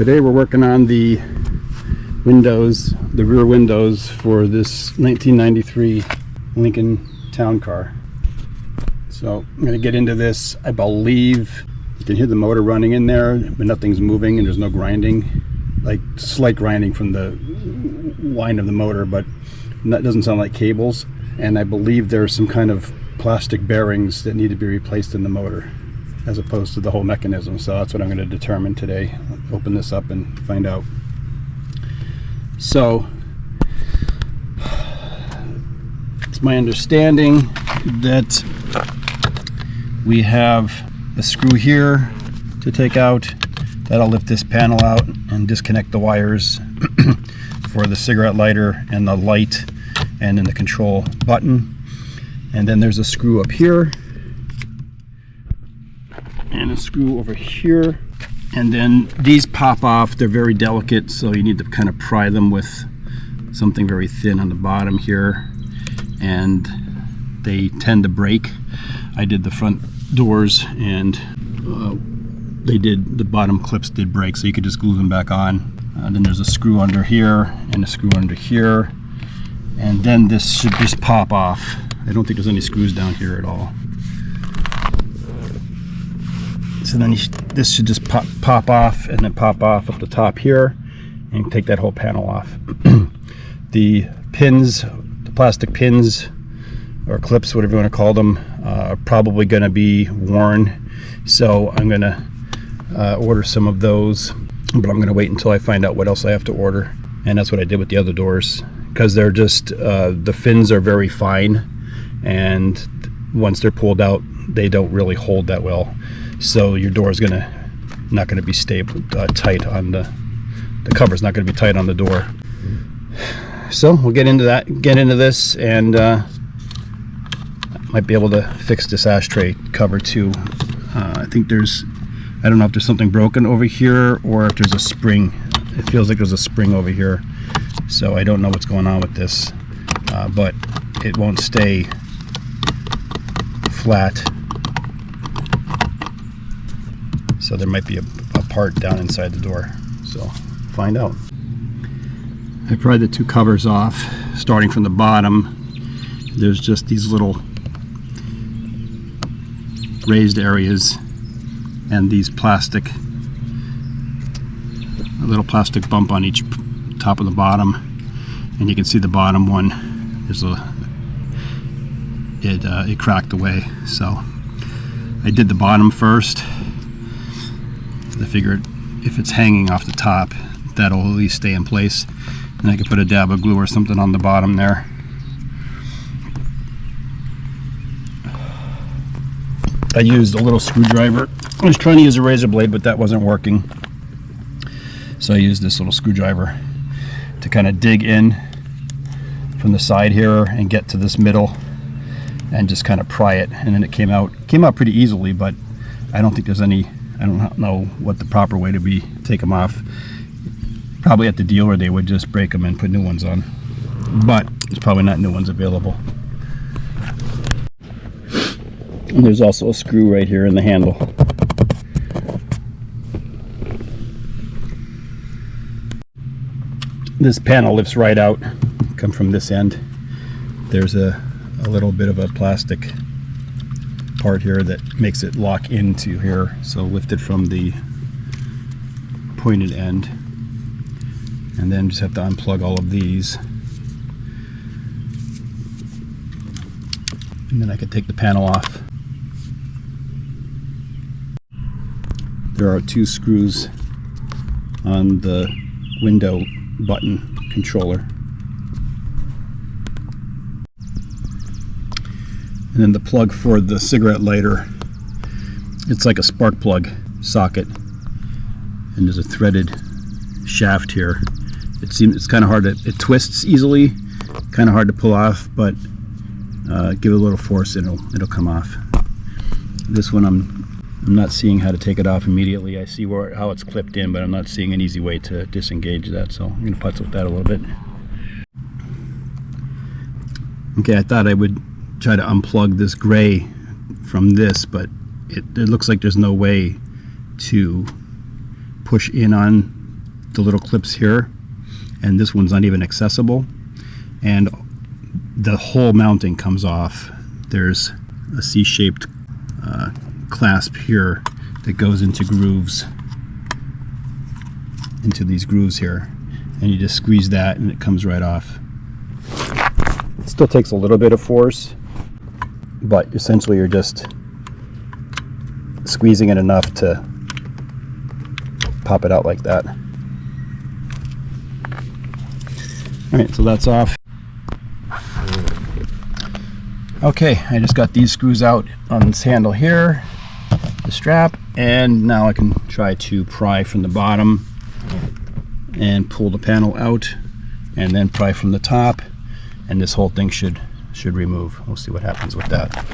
Today we're working on the windows, the rear windows for this 1993 Lincoln Town Car. So I'm going to get into this. I believe you can hear the motor running in there, but nothing's moving and there's no grinding, like slight grinding from the whine of the motor, but that doesn't sound like cables. And I believe there's some kind of plastic bearings that need to be replaced in the motor, as opposed to the whole mechanism. So that's what I'm going to determine today. Open this up and find out. So it's my understanding that we have a screw here to take out. That'll lift this panel out and disconnect the wires for the cigarette lighter and the light and then the control button. And then there's a screw up here and a screw over here, and then these pop off. They're very delicate, so you need to kind of pry them with something very thin on the bottom here, and they tend to break. I did the front doors and the bottom clips did break, so you could just glue them back on. Then there's a screw under here and a screw under here, and then this should just pop off. I don't think there's any screws down here at all. So then this should just pop off and then pop off up the top here and take that whole panel off. The pins, the plastic pins or clips, whatever you want to call them, are probably going to be worn. So I'm going to order some of those, but I'm going to wait until I find out what else I have to order. And that's what I did with the other doors, because they're just, the fins are very fine, and once they're pulled out, they don't really hold that well. So your door is not gonna be stable, tight on the cover's not gonna be tight on the door. So we'll get into this, and might be able to fix this ashtray cover too. I think I don't know if there's something broken over here or if there's a spring. It feels like there's a spring over here. So I don't know what's going on with this, but it won't stay flat. So there might be a part down inside the door. So find out. I pried the two covers off, starting from the bottom. There's just these little raised areas and these a little plastic bump on each top of the bottom, and you can see the bottom one, it cracked away. So I did the bottom first. I figured if it's hanging off the top, that'll at least stay in place, and I could put a dab of glue or something on the bottom there. I used a little screwdriver. I was trying to use a razor blade, but that wasn't working, so I used this little screwdriver to kind of dig in from the side here and get to this middle and just kind of pry it, and then it came out pretty easily. But I don't think there's any, I don't know what the proper way to take them off. Probably at the dealer they would just break them and put new ones on, but there's probably not new ones available. And there's also a screw right here in the handle. This panel lifts right out, come from this end. There's a little bit of a plastic part here that makes it lock into here, so lift it from the pointed end, and then just have to unplug all of these, and then I can take the panel off. There are two screws on the window button controller, and then the plug for the cigarette lighter. It's like a spark plug socket, and there's a threaded shaft here. It's kind of hard to, it twists easily, kind of hard to pull off, but give it a little force and it'll come off. This one I'm not seeing how to take it off immediately. I see how it's clipped in, but I'm not seeing an easy way to disengage that, so I'm going to putz with that a little bit. Okay, I thought I would try to unplug this gray from this, but it looks like there's no way to push in on the little clips here, and this one's not even accessible, and the whole mounting comes off. There's a C-shaped clasp here that goes into grooves, into these grooves here, and you just squeeze that and it comes right off. It still takes a little bit of force, but essentially you're just squeezing it enough to pop it out like that. Alright, so that's off. Okay, I just got these screws out on this handle here, the strap, and now I can try to pry from the bottom and pull the panel out, and then pry from the top, and this whole thing should remove. We'll see what happens with that.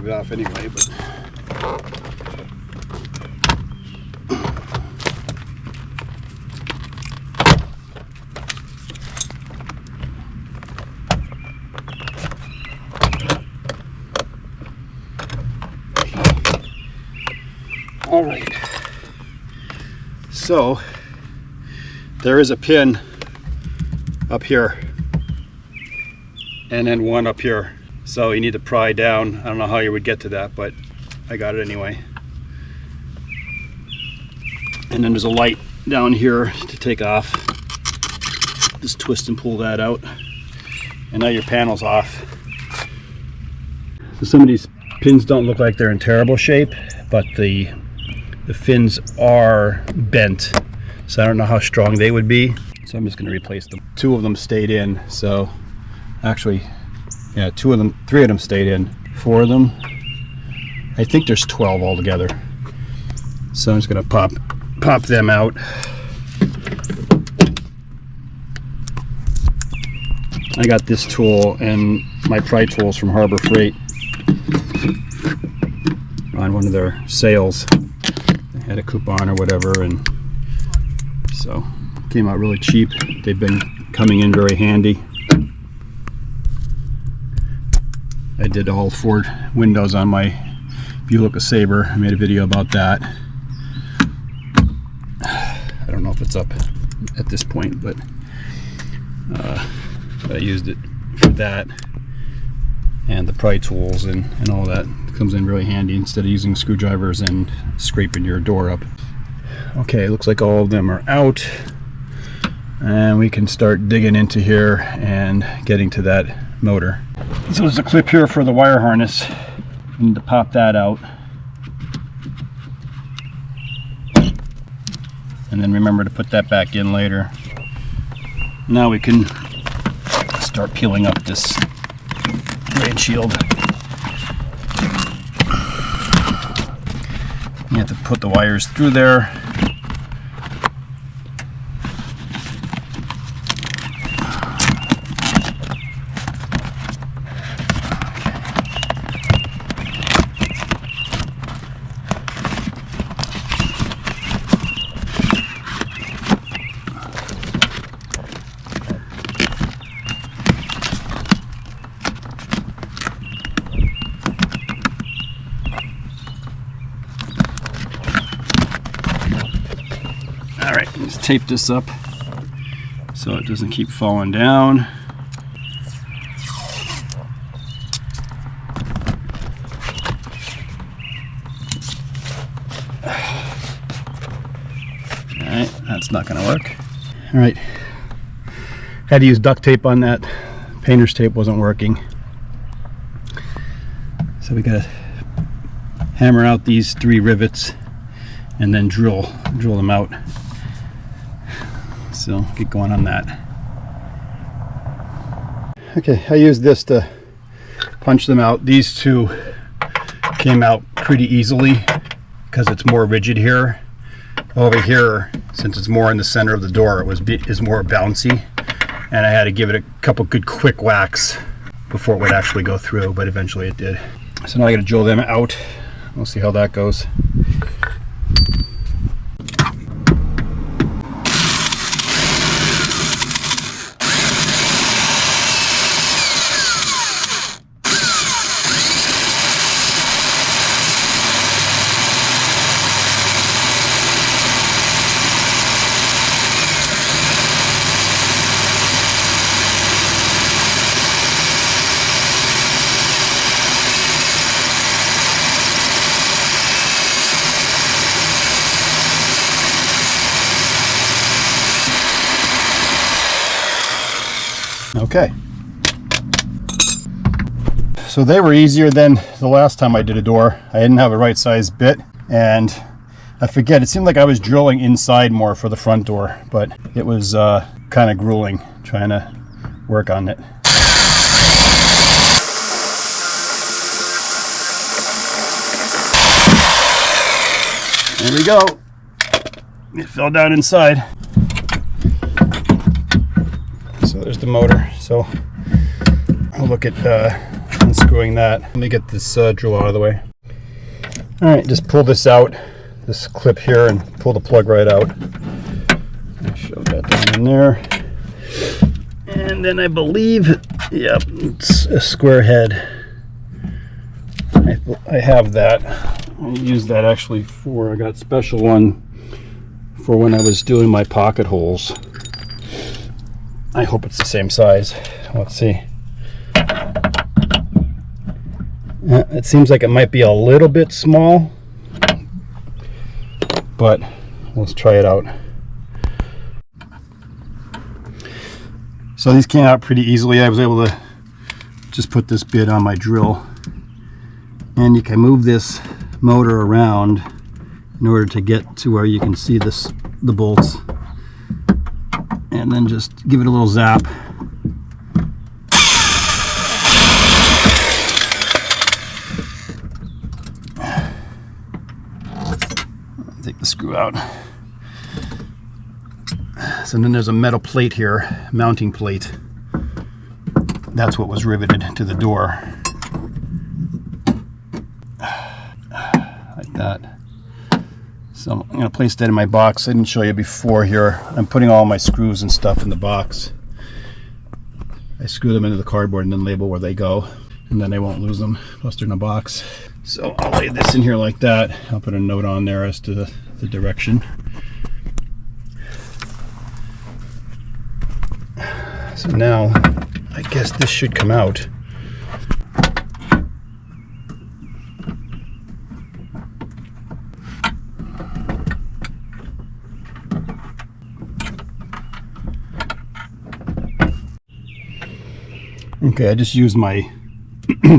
It off anyway, but all right. So there is a pin up here and then one up here. So you need to pry down. I don't know how you would get to that, but I got it anyway. And then there's a light down here to take off. Just twist and pull that out. And now your panel's off. So some of these pins don't look like they're in terrible shape, but the fins are bent. So I don't know how strong they would be. So I'm just going to replace them. 2 of them stayed in. So actually, yeah, 3 of them stayed in. 4 of them, I think there's 12 altogether. So I'm just gonna pop them out. I got this tool and my pry tools from Harbor Freight on one of their sales. They had a coupon or whatever, and so came out really cheap. They've been coming in very handy. I did all 4 windows on my Buick Sabre. I made a video about that. I don't know if it's up at this point, but I used it for that and the pry tools and all that. It comes in really handy instead of using screwdrivers and scraping your door up. Okay, it looks like all of them are out, and we can start digging into here and getting to that motor. So there's a clip here for the wire harness. We need to pop that out. And then remember to put that back in later. Now we can start peeling up this rain shield. You have to put the wires through there. Alright, let's tape this up so it doesn't keep falling down. Alright, that's not going to work. Alright, had to use duct tape on that. Painter's tape wasn't working. So we got to hammer out these 3 rivets and then drill them out. So get going on that. Okay, I used this to punch them out. These two came out pretty easily because it's more rigid here. Over here, since it's more in the center of the door, is more bouncy, and I had to give it a couple good quick whacks before it would actually go through, but eventually it did. So now I got to drill them out. We'll see how that goes. Okay, so they were easier than the last time I did a door. I didn't have a right size bit, and I forget, it seemed like I was drilling inside more for the front door, but it was kind of grueling trying to work on it. There we go. It fell down inside. So there's the motor. So I'll look at unscrewing that. Let me get this drill out of the way. All right, just pull this out, this clip here, and pull the plug right out. I'll shove that down in there. And then I believe, yep, it's a square head. I have that. I used that actually I got a special one for when I was doing my pocket holes. I hope it's the same size. Let's see. It seems like it might be a little bit small, but let's try it out. So these came out pretty easily. I was able to just put this bit on my drill, and you can move this motor around in order to get to where you can see the bolts, and then just give it a little zap. Take the screw out. So then there's a metal plate here, mounting plate. That's what was riveted to the door. Like that. So I'm going to place that in my box. I didn't show you before here. I'm putting all my screws and stuff in the box. I screw them into the cardboard and then label where they go, and then I won't lose them. Plus they're in a box. So I'll lay this in here like that. I'll put a note on there as to the direction. So now I guess this should come out. Okay, I just used my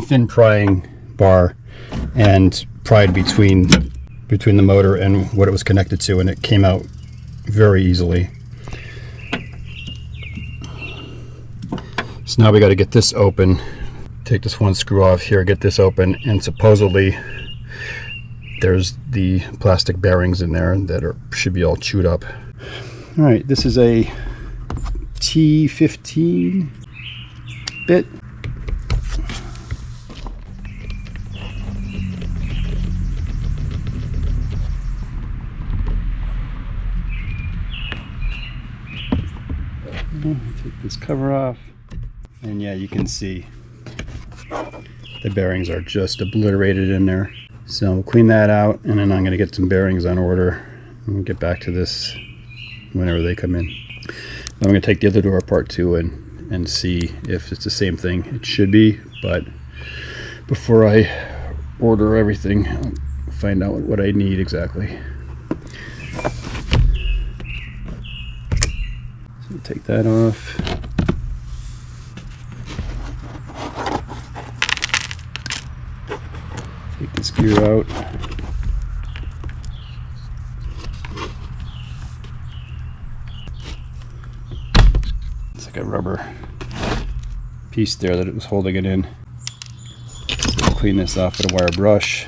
thin prying bar and pried between the motor and what it was connected to, and it came out very easily. So now we got to get this open. Take this one screw off here, get this open, and supposedly there's the plastic bearings in there that should be all chewed up. All right, this is a T15 bit. Take this cover off, and yeah, you can see the bearings are just obliterated in there. So we'll clean that out, and then I'm going to get some bearings on order, and we'll get back to this whenever they come in. I'm going to take the other door apart too and see if it's the same thing. It should be, but before I order everything, I'll find out what I need exactly. So take that off. Take this gear out. It's like a rubber piece there that it was holding it in. So clean this off with a wire brush.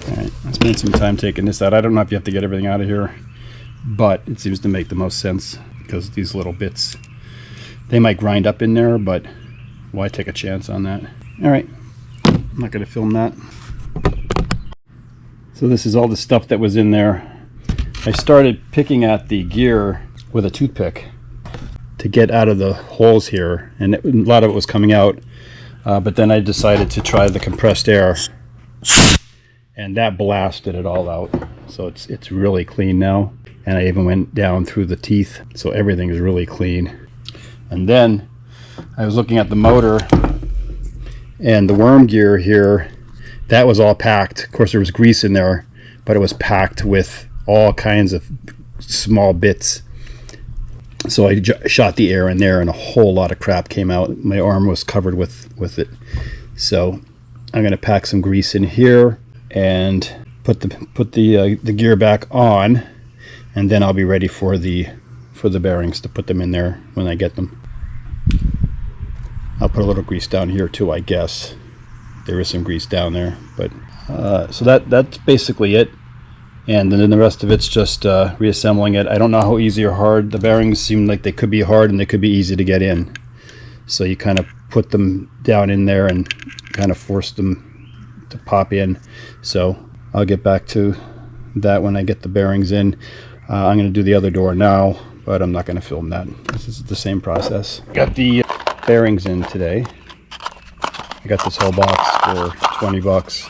Alright, I spent some time taking this out. I don't know if you have to get everything out of here, but it seems to make the most sense because these little bits, they might grind up in there, but why take a chance on that? Alright, I'm not going to film that. So this is all the stuff that was in there. I started picking at the gear with a toothpick to get out of the holes here, and a lot of it was coming out, but then I decided to try the compressed air, and that blasted it all out. So it's really clean now, and I even went down through the teeth, so everything is really clean. And then I was looking at the motor and the worm gear here. That was all packed. Of course, there was grease in there, but it was packed with all kinds of small bits. So I shot the air in there, and a whole lot of crap came out. My arm was covered with it. So I'm going to pack some grease in here and put the gear back on, and then I'll be ready for the bearings to put them in there when I get them. I'll put a little grease down here too, I guess. There is some grease down there, but so that's basically it. And then the rest of it's just reassembling it. I don't know how easy or hard. The bearings seem like they could be hard and they could be easy to get in. So you kind of put them down in there and kind of force them to pop in. So I'll get back to that when I get the bearings in. I'm going to do the other door now, but I'm not going to film that. This is the same process. Got the bearings in today. I got this whole box for 20 bucks,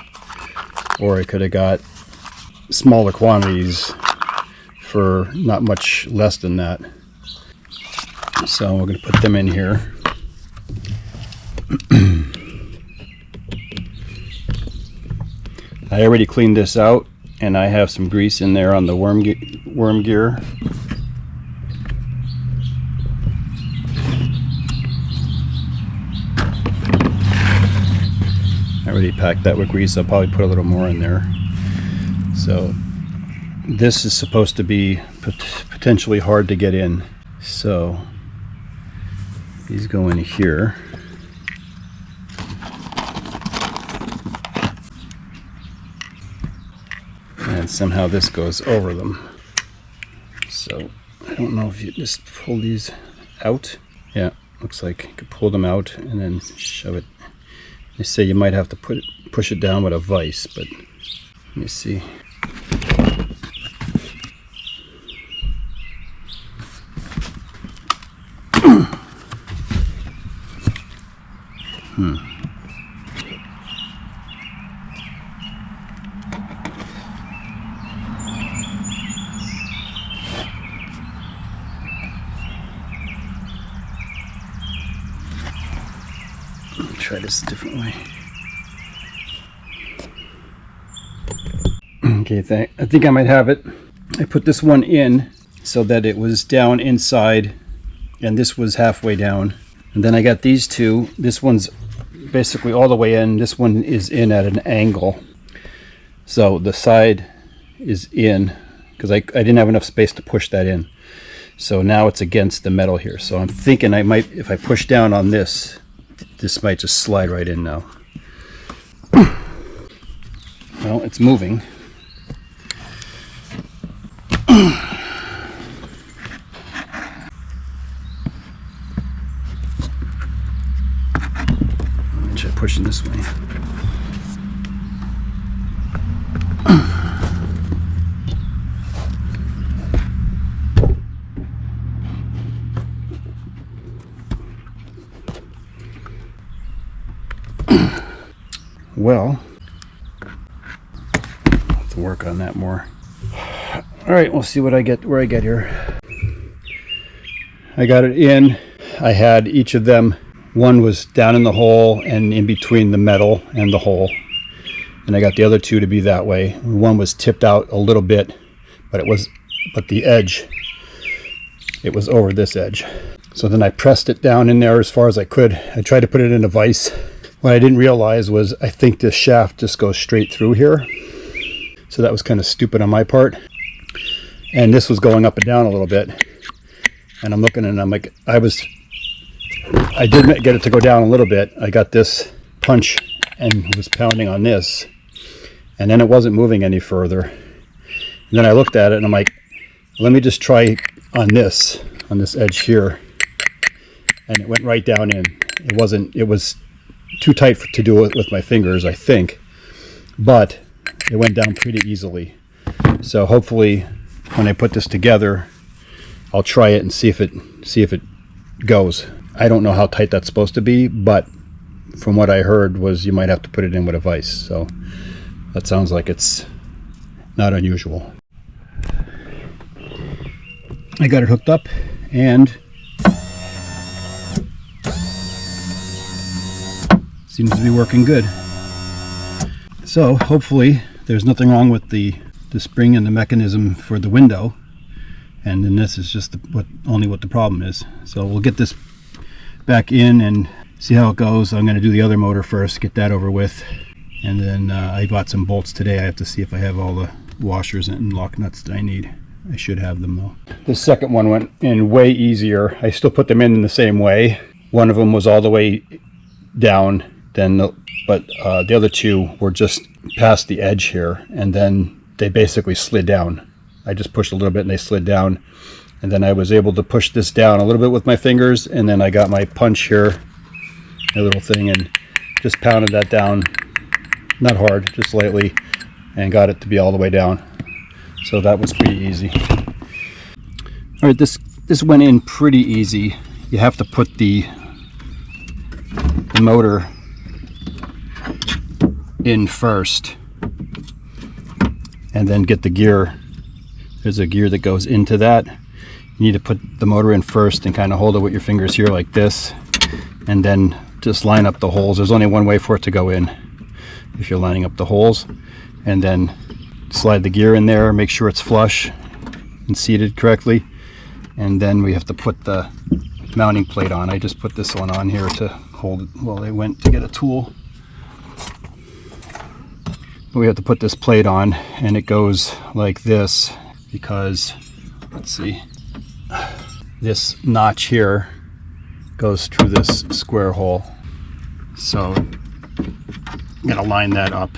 or I could have got smaller quantities for not much less than that. So we're going to put them in here. I already cleaned this out, and I have some grease in there on the worm gear. I already packed that with grease. I'll probably put a little more in there. So this is supposed to be potentially hard to get in. So these go in here. And somehow this goes over them. So I don't know if you just pull these out. Yeah, looks like you could pull them out and then shove it. They say you might have to push it down with a vise, but let me see. Try this a different way. Okay, I think I might have it. I put this one in so that it was down inside, and this was halfway down. And then I got these two. This one's basically all the way in. This one is in at an angle. So the side is in, because I didn't have enough space to push that in. So now it's against the metal here. So I'm thinking I might, if I push down on this, this might just slide right in now. Well, it's moving. Try pushing this way. Well, I'll have to work on that more. All right, we'll see what I get, where I get here. I got it in. I had each of them. One was down in the hole and in between the metal and the hole. And I got the other two to be that way. One was tipped out a little bit, but the edge, it was over this edge. So then I pressed it down in there as far as I could. I tried to put it in a vise. What I didn't realize was I think this shaft just goes straight through here. So that was kind of stupid on my part. and this was going up and down a little bit. And I'm looking and I'm like, I did get it to go down a little bit. I got this punch and was pounding on this, and then it wasn't moving any further. And then I looked at it and I'm like, let me just try on this edge here. And it went right down in. It was too tight to do it with my fingers, I think, but it went down pretty easily. So hopefully when I put this together, I'll try it and see if it goes. I don't know how tight that's supposed to be, but from what I heard was you might have to put it in with a vise. So that sounds like it's not unusual. I got it hooked up and seems to be working good. So hopefully there's nothing wrong with the spring and the mechanism for the window, and then this is just only what the problem is. So we'll get this back in and see how it goes. I'm going to do the other motor first, get that over with, and then I bought some bolts today. I have to see if I have all the washers and lock nuts that I need. I should have them though. The second one went in way easier. I still put them in the same way. One of them was all the way down, but the other two were just past the edge here, and then they basically slid down. I just pushed a little bit and they slid down, and then I was able to push this down a little bit with my fingers, and then I got my punch here, a little thing, and just pounded that down, not hard, just lightly, and got it to be all the way down. So that was pretty easy. All right, this went in pretty easy. You have to put the motor in first and then get the gear. There's a gear that goes into that. You need to put the motor in first and kind of hold it with your fingers here like this, and then just line up the holes. There's only one way for it to go in if you're lining up the holes, and then slide the gear in there, make sure it's flush and seated correctly, and then we have to put the mounting plate on. I just put this one on here to hold it while I went to get a tool. We have to put this plate on, and it goes like this because, let's see, this notch here goes through this square hole. So I'm gonna line that up.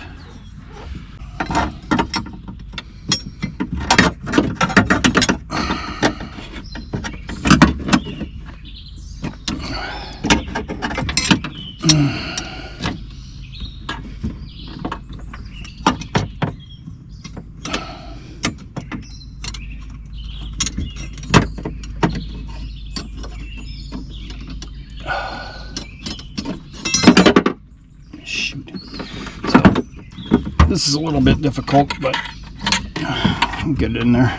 Shoot. So this is a little bit difficult, but I'll get it in there.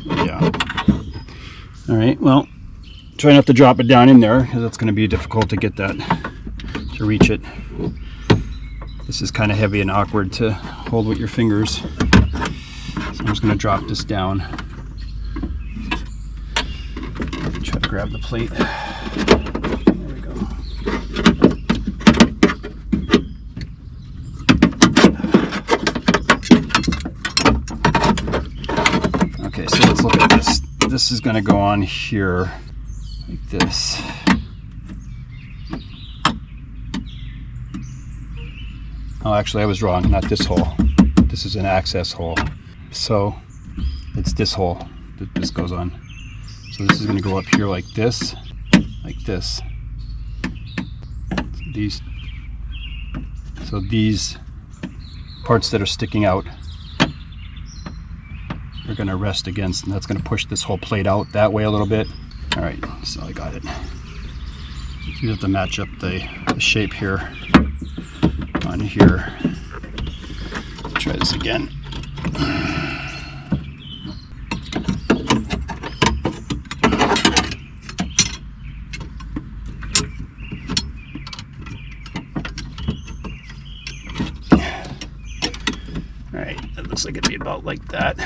Yeah. All right, well, try not to drop it down in there because it's going to be difficult to get that, to reach it. This is kind of heavy and awkward to hold with your fingers. So I'm just going to drop this down. Try to grab the plate. There we go. Okay, so let's look at this. This is going to go on here like this. Oh, actually I was wrong, not this hole. This is an access hole. So it's this hole that this goes on. So this is going to go up here like this, like this. So these parts that are sticking out are going to rest against, and that's going to push this whole plate out that way a little bit. All right, so I got it. You have to match up the shape here on here. Try this again. Alright, that looks like it'd be about like that.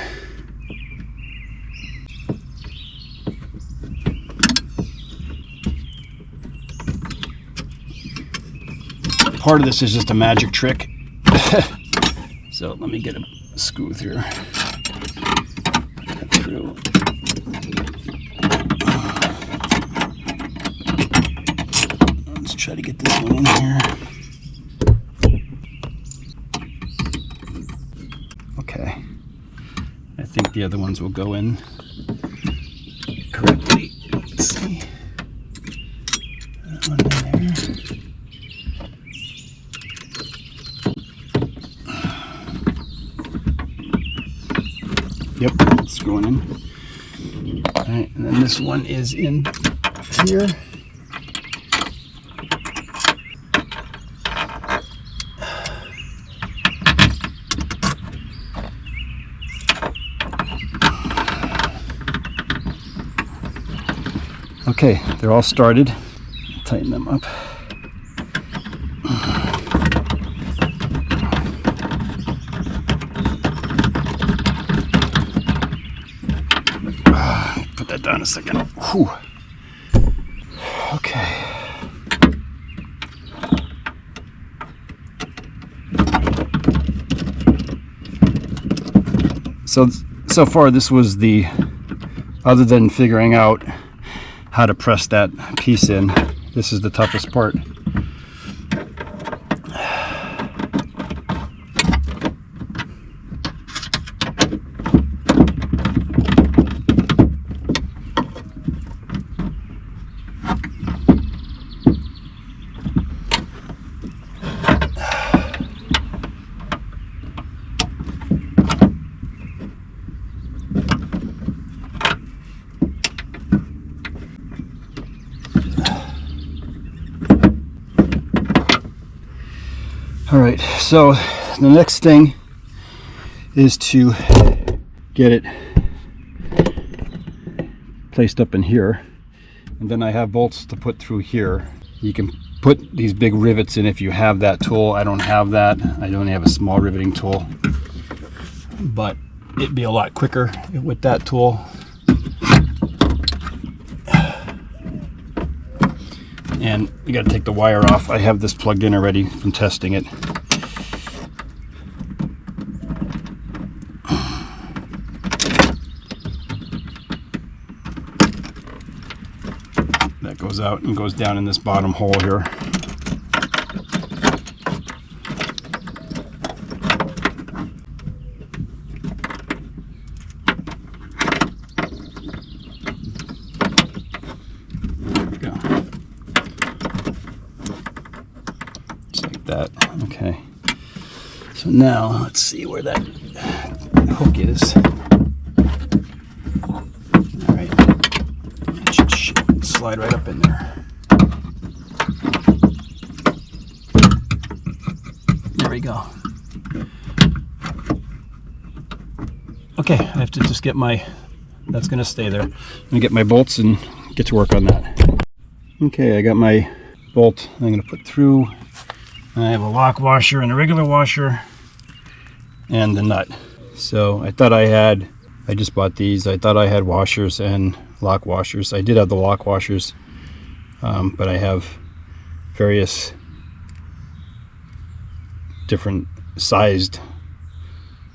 part of this is just a magic trick. So let me get a screw through. Cut through. Let's try to get this one in here. Okay. I think the other ones will go in correctly. Let's see. That one in there. Yep, it's going in. All right, and then this one is in here. Okay, they're all started. Tighten them up. Put that down a second. Whew. Okay. So far this was the, other than figuring out how to press that piece in, this is the toughest part. All right, so the next thing is to get it placed up in here, and then I have bolts to put through here. You can put these big rivets in if you have that tool. I don't have that. I only have a small riveting tool, but it'd be a lot quicker with that tool. And you got to take the wire off. I have this plugged in already from testing it. That goes out and goes down in this bottom hole here. That. Okay, so now let's see where that hook is. All right, it should slide right up in there. There we go. Okay, I have to just get my, that's gonna stay there. I'm gonna get my bolts and get to work on that. Okay, I got my bolt I'm gonna put through. I have a lock washer and a regular washer and the nut. So I thought I just bought these. I thought I had washers and lock washers. I did have the lock washers, but I have various different sized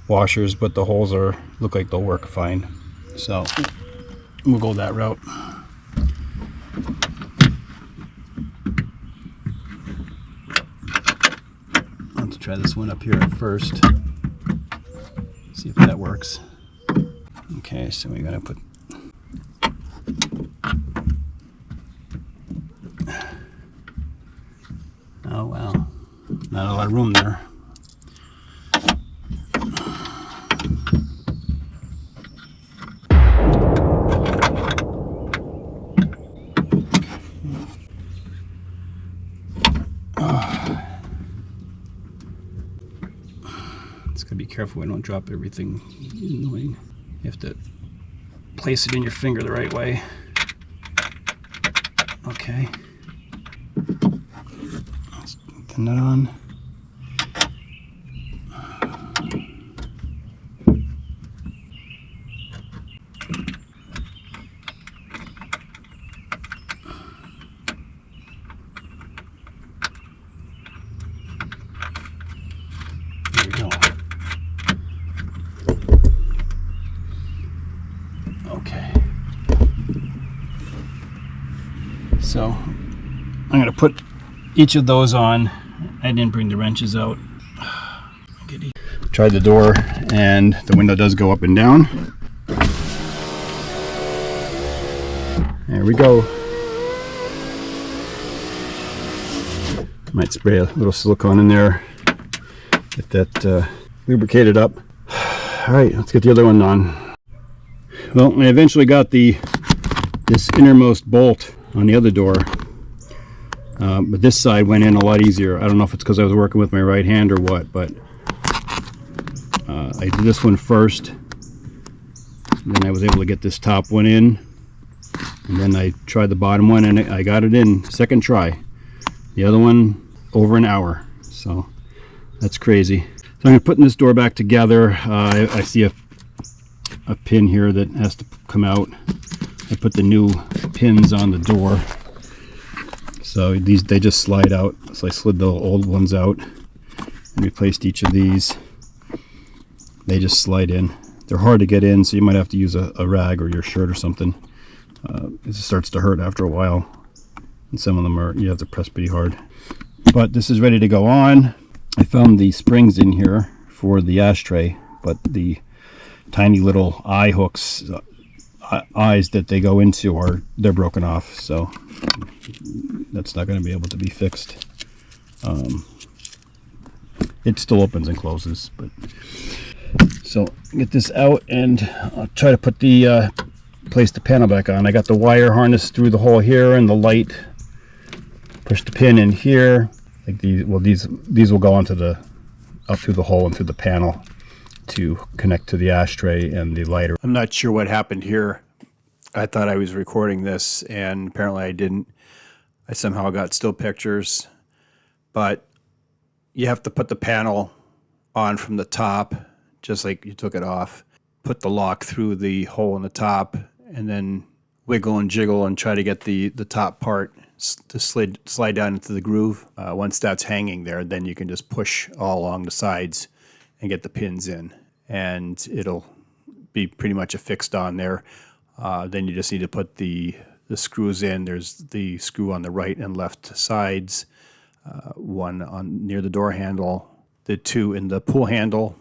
washers, but the holes look like they'll work fine. So we'll go that route. Try this one up here at first, see if that works. Okay, so we're gonna put oh wow, not a lot of room there. Be careful we don't drop everything. Annoying. You have to place it in your finger the right way. Okay. Let's put the nut on. There we go. Okay. So I'm going to put each of those on. I didn't bring the wrenches out. Tried the door, and the window does go up and down. There we go. Might spray a little silicone in there, get that lubricated up. All right, let's get the other one on. Well, I eventually got this innermost bolt on the other door, but this side went in a lot easier. I don't know if it's because I was working with my right hand or what, but I did this one first, then I was able to get this top one in, and then I tried the bottom one and I got it in second try. The other one over an hour, so that's crazy. So I'm going to put this door back together. I see a pin here that has to come out. I put the new pins on the door, so they just slide out. So I slid the old ones out and replaced each of these. They just slide in. They're hard to get in, so you might have to use a rag or your shirt or something. It starts to hurt after a while, and some of them you have to press pretty hard. But this is ready to go on. I found the springs in here for the ashtray, but the tiny little eye hooks, eyes that they go into, they're broken off, so that's not going to be able to be fixed. It still opens and closes, but so get this out and I'll try to put place the panel back on. I got the wire harness through the hole here and the light. Push the pin in here. Like these will go onto up through the hole and through the panel to connect to the ashtray and the lighter. I'm not sure what happened here. I thought I was recording this and apparently I didn't. I somehow got still pictures, but you have to put the panel on from the top, just like you took it off. Put the lock through the hole in the top and then wiggle and jiggle and try to get the top part to slide down into the groove. Once that's hanging there, then you can just push all along the sides and get the pins in, and it'll be pretty much affixed on there. Then you just need to put the screws in. There's the screw on the right and left sides, one on near the door handle, the two in the pull handle,